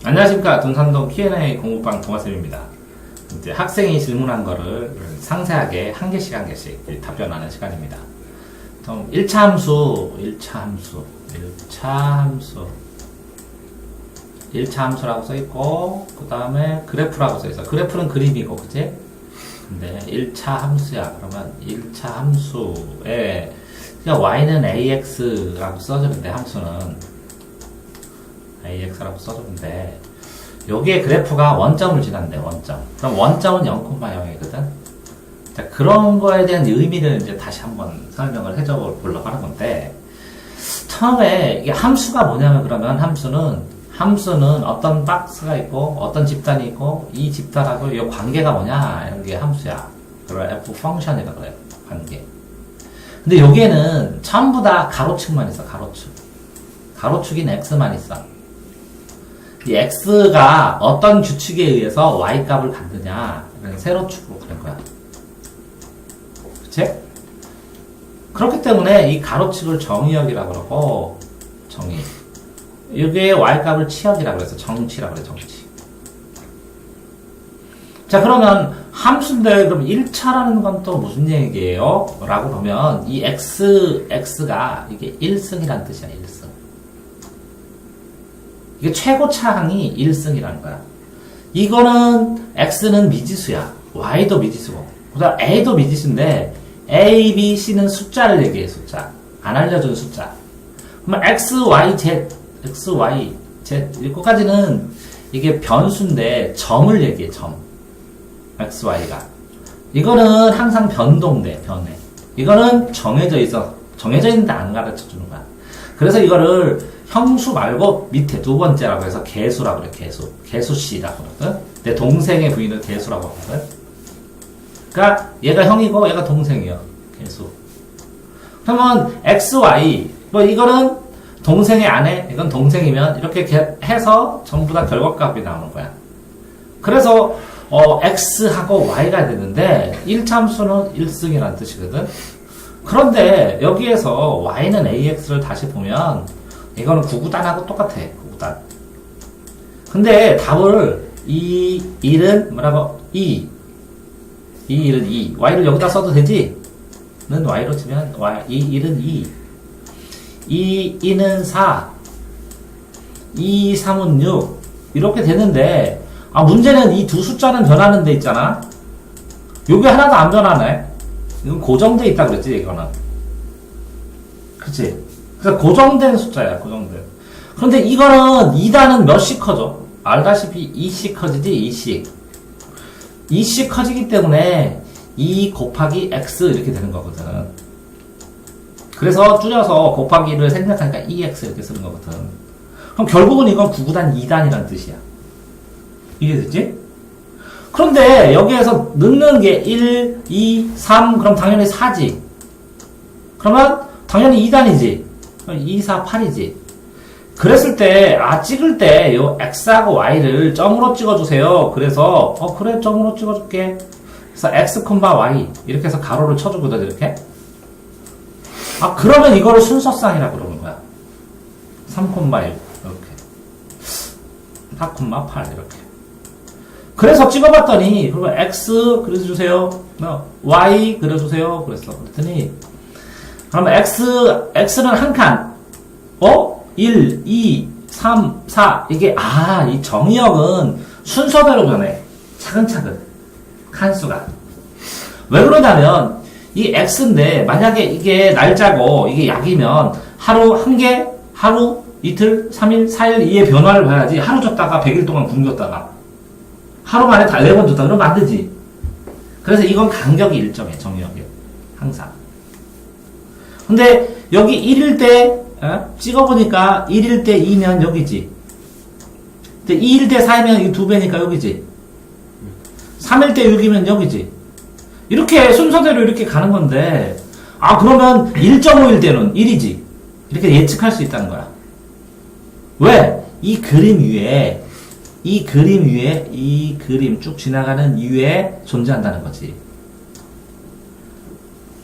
안녕하십니까. 동산동 Q&A 공부방 동아쌤입니다. 이제 학생이 질문한 거를 상세하게 한 개씩 답변하는 시간입니다. 1차 함수라고 써있고, 그 다음에 그래프라고 써있어. 그래프는 그림이고, 그치? 근데 1차 함수야. 그러면 1차 함수에, y는 ax라고 써주는데, 함수는. ax라고 써주는데, 여기에 그래프가 원점을 지난대, 원점. 그럼 원점은 0,0이거든? 자, 그런 거에 대한 의미를 이제 다시 한번 설명을 해줘 보려고 하는 건데, 처음에 이게 함수가 뭐냐면, 그러면 함수는 어떤 박스가 있고, 어떤 집단이 있고, 이 집단하고 이 관계가 뭐냐, 이런 게 함수야. 그걸 F 펑션이라고 그래요, 관계. 근데 여기에는 전부 다 가로축만 있어, 가로축. 가로축인 x만 있어. 이 x가 어떤 규칙에 의해서 y 값을 갖느냐, 이런 세로축으로 가는 거야. 그치? 그렇기 때문에 이 가로축을 정의역이라고 그러고, 정의. 여기에 y 값을 치역이라고 그래서 정치라고 그래, 정치. 자, 그러면 함수인데, 그럼 1차라는 건 또 무슨 얘기예요? 라고 보면, 이 x가 이게 1승이라는 뜻이야, 1승. 이게 최고차항이 1승이라는 거야. 이거는 x는 미지수야. y도 미지수고. 그 다음 a도 미지수인데 a, b, c는 숫자를 얘기해. 숫자. 안 알려준 숫자. 그러면 x, y, z 이거까지는 이게 변수인데 점을 얘기해. 점. x, y가. 이거는 항상 변동돼. 변해. 이거는 정해져 있어. 정해져 있는데 안 가르쳐주는 거야. 그래서 이거를 형수 말고 밑에 두 번째라고 해서 개수라고 그래, 개수. 개수씨라고 그러거든. 내 동생의 부인을 개수라고 하거든. 그러니까 얘가 형이고 얘가 동생이요. 개수. 그러면 x, y, 뭐 이거는 동생의 아내, 이건 동생이면 이렇게 해서 전부 다 결과값이 나오는 거야. 그래서 x하고 y가 되는데 1참수는 1승이라는 뜻이거든. 그런데 여기에서 y는 ax를 다시 보면 이거는 구구단하고 똑같아. 구구단. 근데 답을 이 1은 뭐라고? 2. 이 1은 2. y를 여기다 써도 되지? 는 y로 치면 이 1은 2. 이 2는 4. 2, 3은 6. 이렇게 되는데 문제는 이 두 숫자는 변하는 데 있잖아. 요게 하나도 안 변하네. 이건 고정돼 있다 그랬지, 이거는. 그치? 그래서 고정된 숫자야, 고정된. 그런데 이거는 2단은 몇씩 커져? 알다시피 2씩 커지지, 2씩. 2씩 커지기 때문에 2 곱하기 x 이렇게 되는 거거든. 그래서 줄여서 곱하기를 생략하니까 2x 이렇게 쓰는 거거든. 그럼 결국은 이건 9구단 2단이라는 뜻이야. 이해됐지? 그런데 여기에서 넣는 게 1, 2, 3, 그럼 당연히 4지. 그러면 당연히 2단이지. 2, 4, 8이지. 그랬을 때, 찍을 때, 요 x하고 y를 점으로 찍어주세요. 그래서, 그래, 점으로 찍어줄게. 그래서 x, y. 이렇게 해서 가로를 쳐주거든, 이렇게. 그러면 이거를 순서쌍이라고 그러는 거야. 3,1. 이렇게. 4,8. 이렇게. 그래서 찍어봤더니, 그러면 x 그려주세요. y 그려주세요. 그랬더니, 그러면 x는 한 칸. 1, 2, 3, 4. 이게, 이 정의역은 순서대로 변해. 차근차근. 칸수가. 왜 그러냐면, 이 x인데, 만약에 이게 날짜고, 이게 약이면, 하루 한 개, 하루, 이틀, 3일, 4일, 이의 변화를 봐야지. 하루 줬다가 100일 동안 굶겼다가. 하루 만에 다 4번 줬다. 그러면 안 되지. 그래서 이건 간격이 일정해, 정의역이. 항상. 근데 여기 1일 때 찍어보니까 1일 때 2면 여기지. 근데 2일 때 4면 이 2배니까 여기지. 3일 때 6이면 여기지. 이렇게 순서대로 이렇게 가는 건데 그러면 1.5일 때는 1이지. 이렇게 예측할 수 있다는 거야. 왜? 이 그림 쭉 지나가는 위에 존재한다는 거지.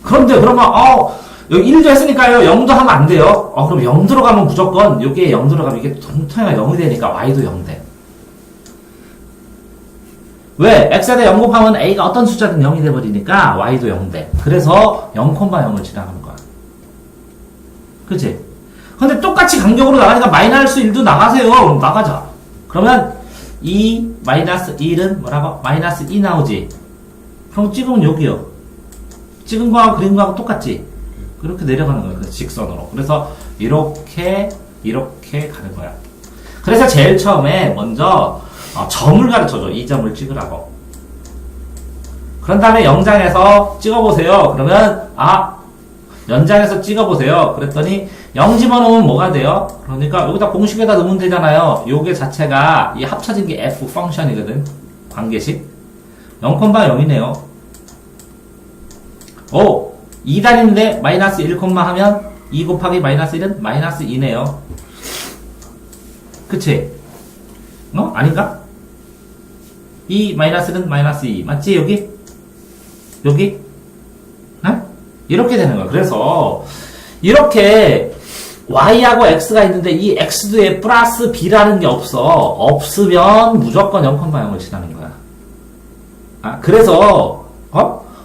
그런데 그러면 여기 1도 했으니까요. 0도 하면 안 돼요. 그럼 0 들어가면 무조건, 여기에 0 들어가면 이게 통통이가 0이 되니까 y도 0 돼. 왜? x에다 0 곱하면 a가 어떤 숫자든 0이 돼버리니까 y도 0돼. 그래서 0,0을 지나가는 거야. 그치? 근데 똑같이 간격으로 나가니까 마이너스 1도 나가세요. 그럼 나가자. 그러면 2 마이너스 1은 뭐라고? 마이너스 2 나오지. 그럼 찍으면 여기요. 찍은 거하고 그린 거하고 똑같지? 그렇게 내려가는 거야. 그래서 직선으로. 그래서 이렇게 가는 거야. 그래서 제일 처음에 먼저 점을 가르쳐줘. 이 점을 찍으라고. 그런 다음에 영장에서 찍어보세요. 그러면 연장해서 찍어보세요. 그랬더니 0 집어넣으면 뭐가 돼요? 그러니까 여기다 공식에다 넣으면 되잖아요. 요게 자체가 이 합쳐진 게 f 펑션이거든. 관계식. 0,0이네요. 오! 2단인데 마이너스 1, 하면 2 곱하기 마이너스 1은 마이너스 2네요. 그치? 아닌가? 2 마이너스 1은 마이너스 2. 맞지? 여기? 이렇게 되는 거야. 그래서 이렇게 y하고 x가 있는데 이 x도에 플러스 b라는 게 없으면 무조건 0,0을 지나는 거야. 그래서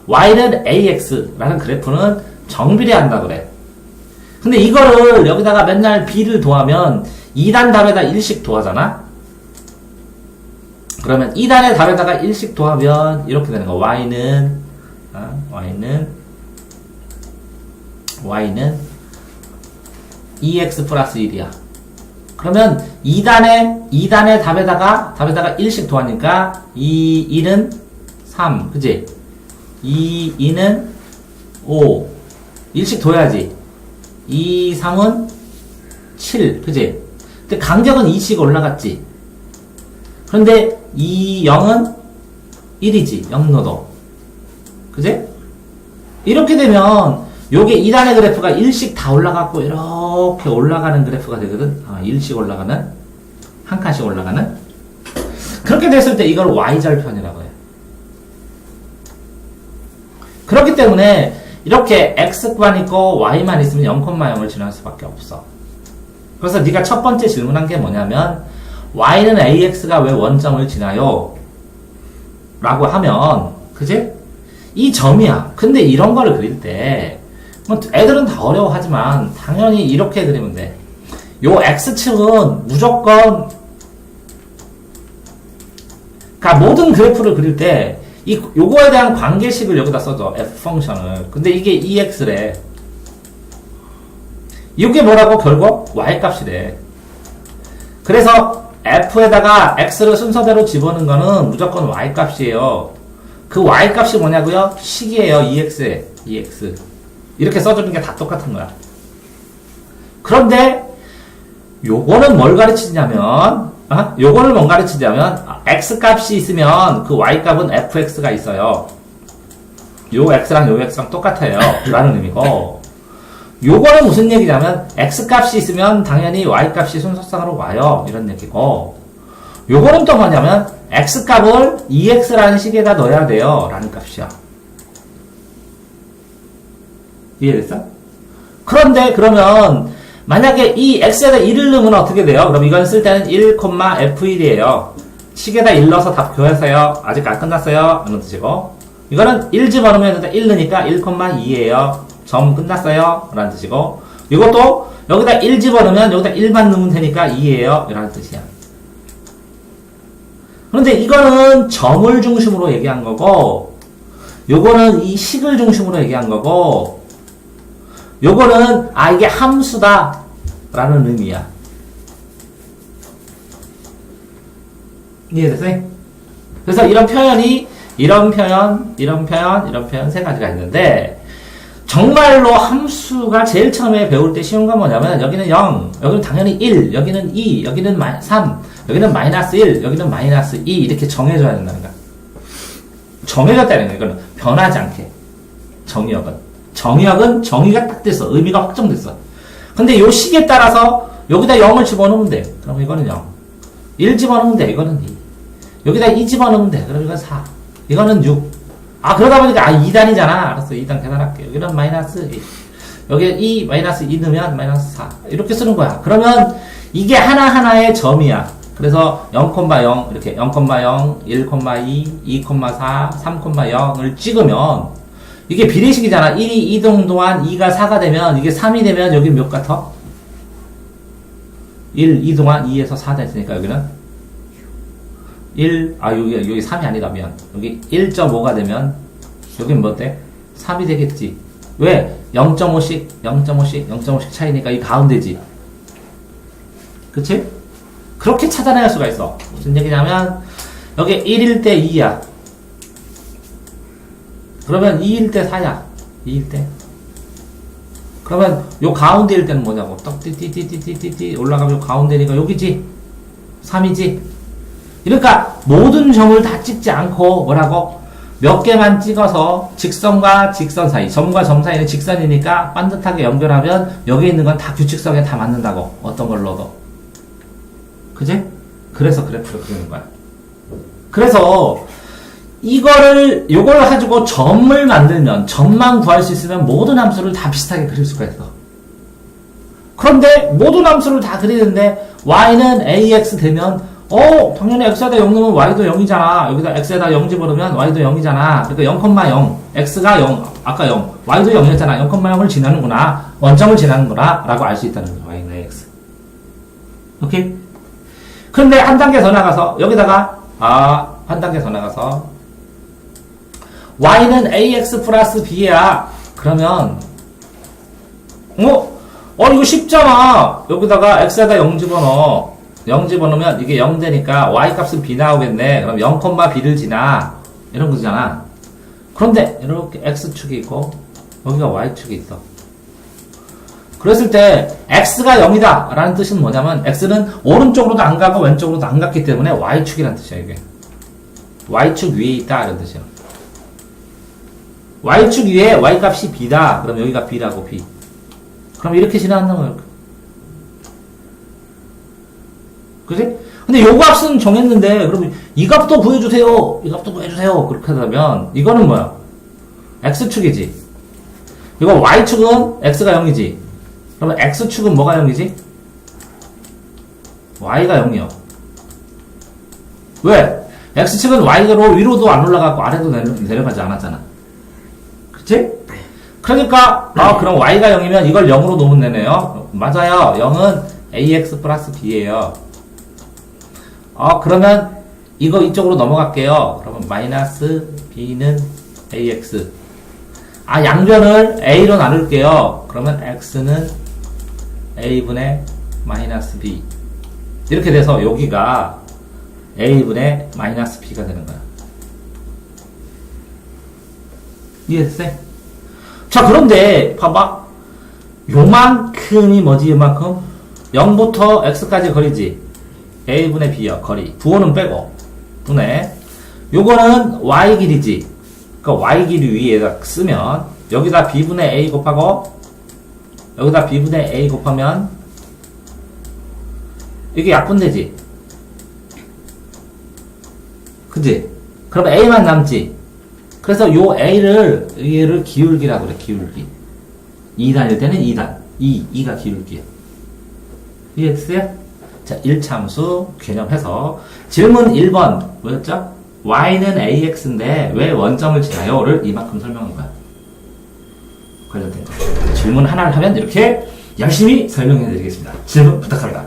y는 ax라는 그래프는 정비례한다 그래. 근데 이거를 여기다가 맨날 b를 더하면 2단 답에다 1씩 더하잖아. 그러면 2단의 답에다가 1씩 더하면 이렇게 되는 거야. y는 2x 플러스 1이야. 그러면 2단의 답에다가 1씩 더하니까 1은 3, 그지? 2는 5. 1씩 더해야지. 3은 7, 그지? 근데 간격은 2씩 올라갔지. 그런데 0은 1이지. 0노도. 그지? 이렇게 되면 요게 2단의 그래프가 1씩 다 올라갔고 이렇게 올라가는 그래프가 되거든. 1씩 올라가는, 한 칸씩 올라가는. 그렇게 됐을 때 이걸 y절편이라고 해요. 그렇기 때문에 이렇게 x만 있고 y만 있으면 0,0을 지날 수밖에 없어. 그래서 네가 첫 번째 질문한 게 뭐냐면 y는 ax가 왜 원점을 지나요? 라고 하면, 그지? 이 점이야. 근데 이런 거를 그릴 때 애들은 다 어려워하지만 당연히 이렇게 그리면 돼. 요 x축은 무조건, 그러니까 모든 그래프를 그릴 때 요거에 대한 관계식을 여기다 써줘. f 펑션을. 근데 이게 2x래. 이게 뭐라고? 결국 y 값이래. 그래서 f에다가 x를 순서대로 집어넣은 거는 무조건 y 값이에요. 그 y 값이 뭐냐고요? 식이에요. 2x에 2x. 이렇게 써주는 게 다 똑같은 거야. 그런데 요거는 뭘 가르치냐면 요거를 뭔 가르치냐면 x 값이 있으면 그 y 값은 fx가 있어요. 요 x랑 요 x랑 똑같아요. 라는 의미고, 요거는 무슨 얘기냐면 x 값이 있으면 당연히 y 값이 순서상으로 와요. 이런 얘기고, 요거는 또 뭐냐면 x 값을 2x라는 식에다 넣어야 돼요. 라는 값이야. 이해됐어? 그런데 그러면 만약에 이 x에다 1을 넣으면 어떻게 돼요? 그럼 이건 쓸 때는 1,f1이에요. 식에다 1 넣어서 답 교하세요. 아직 안 끝났어요. 이런 뜻이고, 이거는 1 집어넣으면 1 넣으니까 1,2예요. 점 끝났어요. 라는 뜻이고, 이것도 여기다 1 집어넣으면 여기다 1만 넣으면 되니까 2예요. 이라는 뜻이야. 그런데 이거는 점을 중심으로 얘기한 거고, 요거는 이 식을 중심으로 얘기한 거고, 요거는 이게 함수다 라는 의미야. 이해됐어요? 그래서 이런 표현이 이런 표현 세 가지가 있는데, 정말로 함수가 제일 처음에 배울 때 쉬운 건 뭐냐면 여기는 0, 여기는 당연히 1, 여기는 2, 여기는 3, 여기는 마이너스 1, 여기는 마이너스 2 이렇게 정해줘야 된다는 거야. 정해졌다는 거야. 이거는 변하지 않게. 정의역은 정의가 딱 됐어. 의미가 확정됐어. 근데 요 식에 따라서 여기다 0을 집어넣으면 돼. 그럼 이거는 0. 1 집어넣으면 돼. 이거는 2. 여기다 2 집어넣으면 돼. 그럼 이건 4. 이거는 6. 그러다 보니까 2단이잖아. 알았어. 2단 계산할게. 여기는 마이너스 1. 여기에 2, 마이너스 2 넣으면 마이너스 4. 이렇게 쓰는 거야. 그러면 이게 하나하나의 점이야. 그래서 0,0 이렇게 0,0, 1,2, 2,4, 3,0을 찍으면 이게 비례식이잖아. 1이 이동 동안 2가 4가 되면 이게 3이 되면 여기 몇 같아? 1 이동안 2에서 4 됐으니까 여기는 1, 여기 3이 아니라면 여기 1.5가 되면 여긴 뭐 돼? 3이 되겠지. 왜? 0.5씩 0.5씩 0.5씩 차이니까 이 가운데지. 그치? 그렇게 찾아낼 수가 있어. 무슨 얘기냐면 여기 1일 때 2야. 그러면 2일 때 4야. 2일 때. 그러면 요 가운데일 때는 뭐냐고. 떡 띠띠띠띠띠띠 올라가면 요 가운데니까 여기지. 3이지. 그러니까 모든 점을 다 찍지 않고 뭐라고? 몇 개만 찍어서 직선과 직선 사이, 점과 점 사이는 직선이니까 반듯하게 연결하면 여기 있는 건 다 규칙성에 다 맞는다고. 어떤 걸 넣어도. 그지? 그래서 그래프를 그리는 거야. 그래서 요걸 가지고 점을 만들면, 점만 구할 수 있으면 모든 함수를 다 비슷하게 그릴 수가 있어. 그런데 모든 함수를 다 그리는데 y는 ax 되면 당연히 x에다 0 넣으면 y도 0이잖아. 여기다 x에다 0 집어넣으면 y도 0이잖아. 그러니까 0,0, x가 0, 아까 0, y도 0이었잖아. 0,0을 지나는구나. 원점을 지나는구나. 라고 알 수 있다는 거야. y는 ax. 오케이? 그런데 한 단계 더 나가서, 여기다가, 한 단계 더 나가서, y는 ax 플러스 b야. 그러면, 이거 쉽잖아. 여기다가 x에다 0 집어넣어. 0 집어넣으면 이게 0 되니까 y 값은 b 나오겠네. 그럼 0,b를 지나. 이런 거잖아. 그런데 이렇게 x축이 있고 여기가 y축이 있어. 그랬을 때 x가 0이다 라는 뜻은 뭐냐면 x는 오른쪽으로도 안 가고 왼쪽으로도 안 갔기 때문에 y축이라는 뜻이야. 이게 y축 위에 있다 이런 뜻이야. y축 위에 y값이 b다. 그럼 여기가 b라고 b. 그럼 이렇게 지나간다는 거예요. 그지? 근데 요 값은 정했는데, 그럼 이 값도 구해주세요. 이 값도 구해주세요. 그렇게 하면, 이거는 뭐야? x축이지. 이거 y축은 x가 0이지. 그러면 x축은 뭐가 0이지? y가 0이요. 왜? x축은 y로 위로도 안 올라가고 아래도 내려가지 않았잖아. 그치? 그러니까, 그럼 y가 0이면 이걸 0으로 놓으면 되네요. 맞아요. 0은 ax 플러스 b예요. 그러면 이거 이쪽으로 넘어갈게요. 그러면 마이너스 b는 ax. 양변을 a로 나눌게요. 그러면 x는 a분의 마이너스 b. 이렇게 돼서 여기가 a분의 마이너스 b가 되는 거야. 이해됐어요? 자, 그런데 봐봐. 요만큼이 뭐지? 요만큼? 0부터 x까지 거리지. a분의 b야, 거리. 부호는 빼고. 분의. 요거는 y 길이지. 그러니까 y 길이 위에다 쓰면, 여기다 b분의 a 곱하고, 여기다 b분의 a 곱하면, 이게 약분되지. 그지? 그럼 a만 남지. 그래서 요 얘를 기울기라고 그래, 기울기. 2단일 때는 2단. 2가 기울기야. 이해됐어요? 자, 1차 함수 개념해서 질문 1번 뭐였죠? y는 ax인데 왜 원점을 지나요? 를 이만큼 설명한 거야. 관련된 거. 질문 하나를 하면 이렇게 열심히 설명해 드리겠습니다. 질문 부탁합니다.